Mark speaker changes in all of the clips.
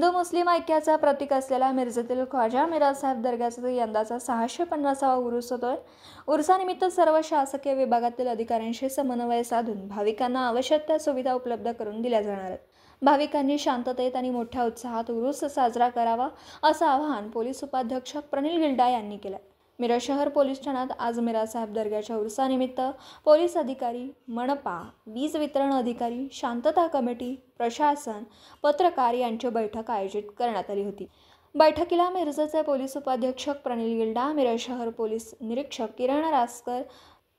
Speaker 1: हिंदू मुस्लिम ऐक्याचा प्रतीक असलेला मिरजेतील ख्वाजा मिरासाहेब दर्ग्याचा यंदाचा 650वा उरूस होतोय। उरुसानिमित्त सर्व शासकीय विभागातील अधिकाऱ्यांशी समन्वय साधून भाविकांना आवश्यक त्या सुविधा उपलब्ध करून दिल्या जाणार आहेत। भाविकांनी शांततेत आणि मोठ्या उत्साहात उरूस साजरा करावा असं आवाहन पोलीस उपाधीक्षक प्रणिल गिल्डा यांनी केलं। मिरज शहर पोलीस ठाण्यात आज मिरासाहेब दर्ग्याच्या उरुसानिमित्त पोलीस अधिकारी, मनपा, वीज वितरण अधिकारी, शांतता कमिटी, प्रशासन, पत्रकार यांची बैठक आयोजित करण्यात आली होती। बैठकीला मिरजेचे पोलीस उपाधीक्षक प्रणिल गिल्डा, मिरज शहर पोलीस निरीक्षक किरण रासकर,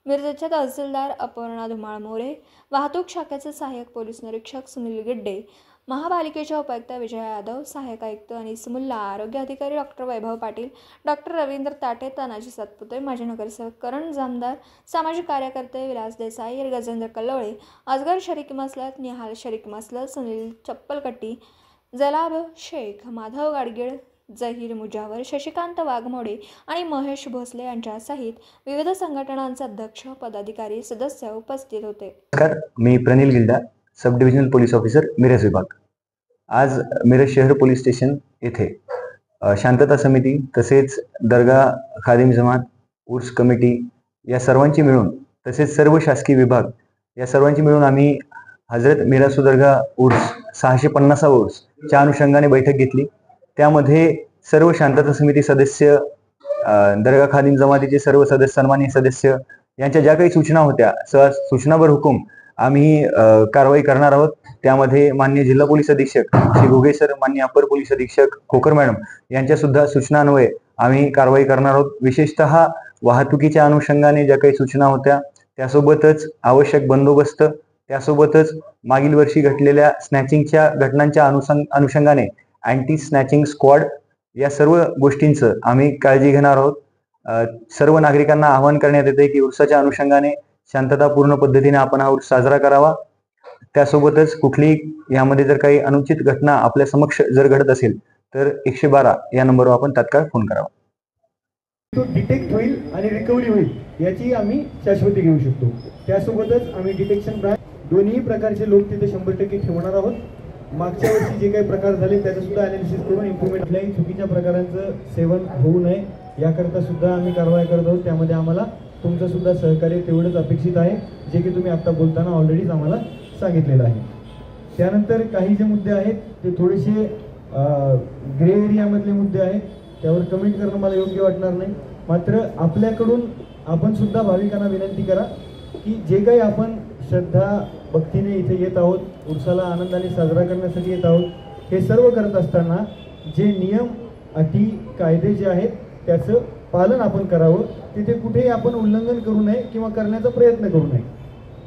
Speaker 1: मिरजेचे तहसीलदार अपर्णा धुमाळ मोरे, वाहतूक शाखेचे सहाय्यक पोलीस निरीक्षक सुनील गिड्डे, महापालिकेच्या उपायुक्त विजय यादव, सहाय्यक आयुक्त अनिस मुल्ला, आरोग्य अधिकारी डॉक्टर वैभव पाटील, डॉक्टर रवींद्र ताटे, तानाजी सातपुते, माजी नगरसेवक करण जामदार, सामाजिक कार्यकर्ते विलास देसाई, गजेंद्र कल्लोळे, असगर शरीक मसलत, निहाल शरीक मसलत, सुनील चप्पलकट्टी, जलाब शेख, माधव गाडगीळ, जहीर मुजावर, शशिकांत वाघमोडे आणि महेश भोसले यांच्यासहित विविध संघटनांचे अध्यक्ष, पदाधिकारी, सदस्य उपस्थित होते।
Speaker 2: नमस्कार, मी Pranil Gilda, sub divisional police officer Miraj विभाग। आज मिरज शहर पोलीस स्टेशन येथे शांतता समिती तसेच दर्गा खादिम जमात उर्स कमिटी या सर्वांची मिळून तसेच सर्व शासकीय विभाग या सर्वांची मिळून आम्ही हजरत मिरासू दर्गा उर्स 650वा उर्स च्या अनुषंगाने बैठक घेतली। त्यामध्ये सर्व शांतता समिती सदस्य, दर्गा खादिम जमातीचे सर्व सदस्य, सन्माननीय सदस्य यांच्या ज्या काही सूचना होत्या, सूचनावर हुकूम आम्ही कारवाई करणार आहोत। त्यामध्ये माननीय जिल्हा पोलीस अधीक्षक श्री घुगे सर, माननीय अपर पोलीस अधीक्षक खोकर मॅडम यांच्या सुद्धा सूचनान्वये आम्ही कारवाई करणार आहोत। विशेषतः वाहतुकीच्या अनुषंगाने ज्या काही सूचना होत्या, त्यासोबतच आवश्यक बंदोबस्त, त्यासोबतच मागील वर्षी घडलेल्या स्नॅचिंगच्या घटनांच्या अनुषंगाने अँटी स्नॅचिंग स्क्वॉड या सर्व गोष्टींचं आम्ही काळजी घेणार आहोत। सर्व नागरिकांना आवाहन करण्यात येते की उर्साच्या अनुषंगाने शांततापूर्ण पद्धतीने आपण हा उर्स साजरा करावा। त्यासोबतच कुठलीही यामध्ये जर काही अनुचित घटना आपल्या समक्ष जर घडत असेल तर 112 या नंबरवर आपण तात्काळ फोन करावा।
Speaker 3: तो डिटेक्ट होईल आणि रिकव्हरी होईल याची आम्ही शाश्वती घेऊ शकतो। त्यासोबतच आम्ही डिटेक्शन ब्रांच दोन्ही प्रकारचे लोक तिथे 100% ठेवणार आहोत। मागच्या वर्षी जे काही प्रकार झाले त्याचं सुद्धा अनालिसिस करून इम्प्रूव्हमेंट, कुठल्याही चुकीच्या प्रकारांचं सेवन होऊ नये याकरता सुद्धा आम्ही कारवाई करत आहोत। त्यामध्ये आम्हाला तुमचं सुद्धा सहकार्य तेवढंच अपेक्षित आहे, जे की तुम्ही आता बोलताना ऑलरेडीच आम्हाला सांगितलेलं आहे। त्यानंतर काही जे मुद्दे आहेत ते थोडेसे ग्रे एरियामधले मुद्दे आहेत, त्यावर कमेंट करणं मला योग्य वाटणार नाही। मात्र आपल्याकडून आपण सुद्धा भाविकांना विनंती करा की जे काही आपण श्रद्धा भक्तीने इथे येत आहोत, उर्साला आनंदाने साजरा करण्यासाठी येत आहोत, हे सर्व करत असताना जे नियम, अटी, कायदे जे आहेत त्याचं पालन आपण करावं। तिथे कुठेही आपण उल्लंघन करू नये किंवा करण्याचा प्रयत्न करू नये।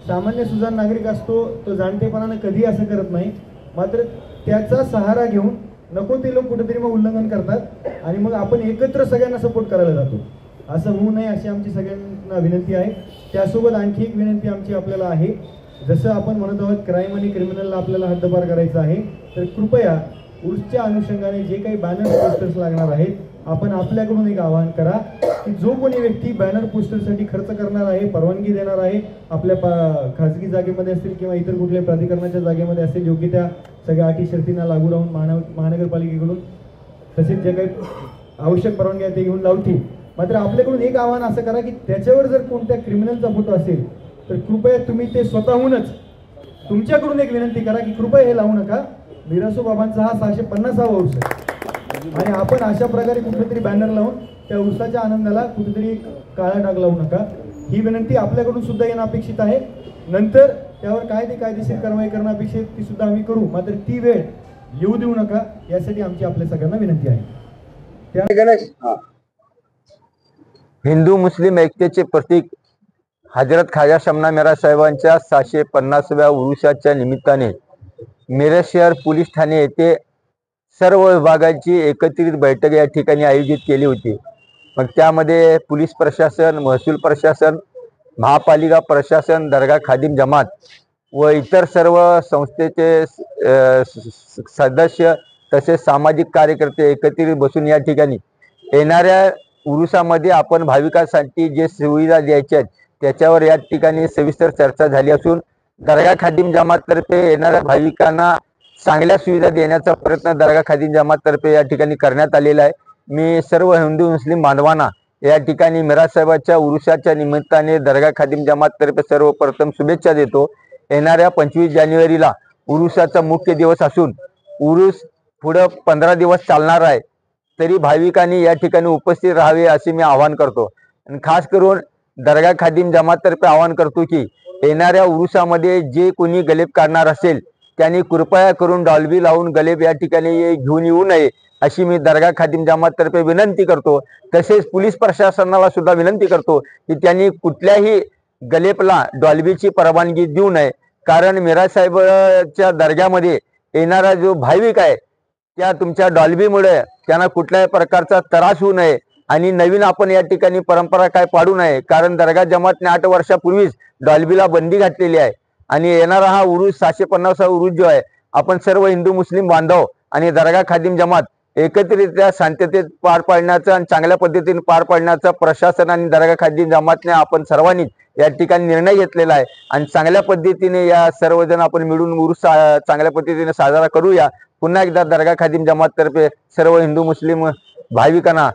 Speaker 3: सामान्य सुजाण नागरिक असतो तो जाणतेपणानं कधी असं करत नाही, मात्र त्याचा सहारा घेऊन नको ते लोक कुठेतरी मग उल्लंघन करतात आणि मग आपण एकत्र सगळ्यांना सपोर्ट करायला जातो। असं होऊ नये अशी आमची सगळ्यांना विनंती आहे। त्यासोबत आणखी एक विनंती आमची आपल्याला आहे, जसं आपण म्हणत आहोत क्राईम आणि क्रिमिनलला आपल्याला हद्दपार करायचं आहे, तर कृपया उर्सच्या अनुषंगाने जे काही बॅनर पोस्टर्स लागणार आहेत, आपण आपल्याकडून एक आवाहन करा की जो कोणी व्यक्ती बॅनर पोस्टरसाठी खर्च करणार आहे, परवानगी देणार आहे, आपल्या खाजगी जागेमध्ये असतील किंवा इतर कुठल्या प्राधिकरणाच्या जागेमध्ये असेल, योग्य त्या सगळ्या अटी शर्तींना लागू राहून महानगरपालिकेकडून तसेच जे काही आवश्यक परवानगी आहे ते घेऊन लावतील। मात्र आपल्याकडून एक आवाहन असं करा की त्याच्यावर जर कोणत्या क्रिमिनलचा फोटो असेल तर कृपया तुम्ही ते स्वतःहूनच तुमच्याकडून एक विनंती करा की कृपया हे लावू नका। मिरासू बाबांचा हा 650वा उर्स आहे आणि आपण अशा प्रकारे कुठेतरी बॅनर लावून त्या उर्साच्या आनंदाला कुठेतरी काळा डाग लावू नका। ही विनंती आपल्याकडून सुद्धा येणं अपेक्षित आहे। नंतर त्यावर काय ते कायदेशीर कारवाई करणं अपेक्षित ती सुद्धा आम्ही करू, मात्र ती वेळ येऊ देऊ नका यासाठी आमची आपल्या सगळ्यांना विनंती आहे।
Speaker 4: हिंदू मुस्लिम ऐक्याचे प्रतीक हजरत ख्वाजा शमना मिरा साहेबांच्या 650व्या उरुसाच्या निमित्ताने मिरज शहर पोलीस ठाणे येथे सर्व विभागांची एकत्रित बैठक या ठिकाणी आयोजित केली होती। मग त्यामध्ये पोलीस प्रशासन, महसूल प्रशासन, महापालिका प्रशासन, दर्गा खादिम जमात व इतर सर्व संस्थेचे सदस्य तसेच सामाजिक कार्यकर्ते एकत्रित बसून या ठिकाणी येणाऱ्या उरुसामध्ये आपण भाविकांसाठी जे सुविधा द्यायच्या आहेत त्याच्यावर या ठिकाणी सविस्तर चर्चा झाली असून दर्गा खादिम जमाततर्फे येणाऱ्या भाविकांना चांगल्या सुविधा देण्याचा प्रयत्न दर्गा खादिम जमाततर्फे या ठिकाणी करण्यात आलेला आहे. मी सर्व हिंदू मुस्लिम बांधवांना या ठिकाणी मिराज साहेबांच्या उरुसाच्या निमित्ताने दर्गा खादिम जमाततर्फे सर्वप्रथम शुभेच्छा देतो. येणाऱ्या 25 जानेवारीला उरुसाचा मुख्य दिवस असून उरुस पुढं 15 दिवस चालणार आहे. तरी भाविकांनी या ठिकाणी उपस्थित राहावे असे मी आवाहन करतो. आणि खास करून दर्गा खादिम जमाततर्फे आवाहन करतो की येणाऱ्या उरुसामध्ये जे कोणी गलेब काढणार असेल त्यांनी कृपया करून डॉल्बी लावून गलेब या ठिकाणी घेऊन येऊ नये अशी मी दर्गा खादिम जमाततर्फे विनंती करतो. तसेच पोलीस प्रशासनाला सुद्धा विनंती करतो की त्यांनी कुठल्याही गलेबला डॉल्बीची परवानगी देऊ नये. कारण मिराज साहेबच्या दर्ग्यामध्ये येणारा जो भाविक आहे त्या तुमच्या डॉल्बीमुळे त्यांना कुठल्याही प्रकारचा त्रास होऊ नये आणि नवीन आपण या ठिकाणी परंपरा काय पाडू नये. कारण दर्गा जमातने 8 वर्षापूर्वीच डॉल्बीला बंदी घातलेली आहे आणि येणारा हा उरूस 750 उरूस जो आहे आपण सर्व हिंदू मुस्लिम बांधव आणि दर्गा खादिम जमात एकत्रितरित्या शांततेत पार पाडण्याचा आणि चांगल्या पद्धतीने पार पाडण्याचा प्रशासन आणि दर्गा खादिम जमातने आपण सर्वांनी या ठिकाणी निर्णय घेतलेला आहे आणि चांगल्या पद्धतीने या सर्वजण आपण मिळून उरूस चांगल्या पद्धतीने साजरा करूया. पुन्हा एकदा दर्गा खादिम जमाततर्फे सर्व हिंदू मुस्लिम भाविकांना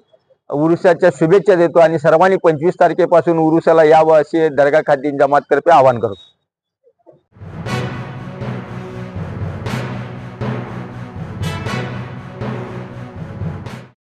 Speaker 4: उरुसाच्या शुभेच्छा देतो आणि सर्वांनी 25 तारखेपासून उरुसाला यावं असे दर्गा खादिम जमाततर्फे आवाहन करतो.